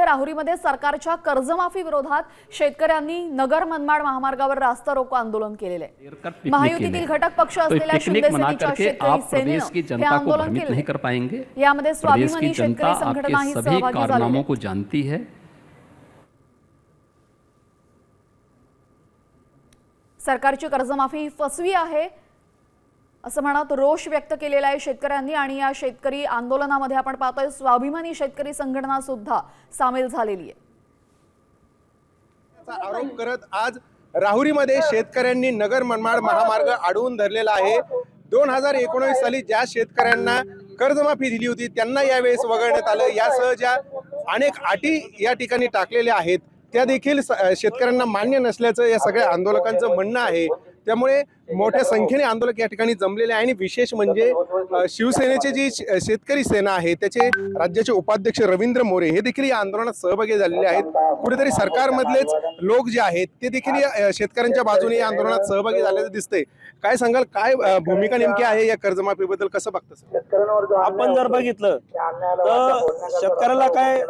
राहुरीमध्ये सरकारच्या कर्जमाफी विरोधात शेतकऱ्यांनी नगर मनमाड महामार्गावर रास्ता रोको आंदोलन केले। महायुतीतील घटक पक्ष असलेल्या शिंदे सेनेच्या शेतकरी सेनेने हे आंदोलन केले। यामध्ये स्वाभिमानी शेतकरी संघटनाही सहभागी झाली आहे। सरकारची कर्जमाफी फसवी आहे असं म्हणत रोष व्यक्त केलेला आहे शेतकऱ्यांनी। आणि या शेतकरी आंदोलनामध्ये आपण पाहतोय स्वाभिमानी शेतकरी संघटना सुद्धा सामील झालेली आहे। आरोप करत आज राहुरीमध्ये शेतकऱ्यांनी नगर मनमाड महामार्ग अडवून धरलेला आहे। 2019 साली ज्या शेतकऱ्यांना कर्जमाफी दिली होती त्यांना यावेळेस वगळण्यात आलं। यासह ज्या अनेक अटी या ठिकाणी टाकलेल्या आहेत त्या देखील शेतकऱ्यांना मान्य नसल्याचं या सगळ्या आंदोलकांचं म्हणणं आहे। त्यामुळे मोठ्या संख्येने आंदोलक या ठिकाणी जमलेले आहे। आणि विशेष म्हणजे शिवसेनेचे जी शेतकरी सेना आहे त्याचे राज्याचे उपाध्यक्ष रवींद्र मोरे हे देखील या आंदोलनात सहभागी झालेले आहेत। कुठेतरी सरकारमधलेच लोक जे आहेत ते देखील या शेतकऱ्यांच्या बाजूने या आंदोलनात सहभागी झाल्याचं दिसतंय। काय सांगाल, काय भूमिका नेमकी आहे या कर्जमाफीबद्दल, कसं बघता? आपण जर बघितलं तर शेतकऱ्याला काय,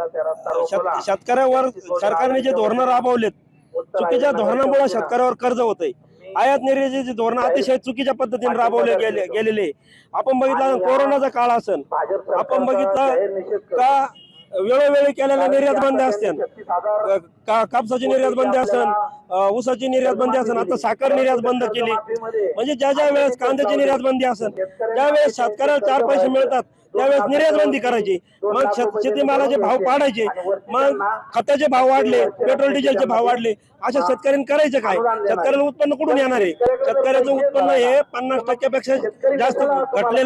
शेतकऱ्यावर सरकारने जे धोरणं राबवलेत चुकीच्या धोरणामुळे शेतकऱ्यावर कर्ज होतंय। आयात निर्यातीचे धोरण अतिशय चुकीच्या पद्धतीने राबवले गेलेले। आपण बघितलं कोरोनाचा काळ असेल, आपण बघितलं का वेळोवेळी केलेल्या निर्यात बंदी असतील, कापसाची निर्यात बंदी असेल, ऊसाची निर्यात बंदी असेल, आता साखर निर्यात बंद केली। म्हणजे ज्या ज्या वेळेस कांद्याची निर्यात बंदी असेल त्यावेळेस शेतकऱ्याला 4 पैसे मिळतात त्यावेळेस निर्यात बंदी करायची, मग शेतीमालाचे भाव पाडायचे, मग खताचे भाव वाढले, पेट्रोल डिझेलचे भाव वाढले, अशा शेतकऱ्यांनी करायचं काय? शेतकऱ्यांना उत्पन्न कुठून येणार आहे? शेतकऱ्याचं उत्पन्न हे 50% पेक्षा जास्त घटलेलं आहे।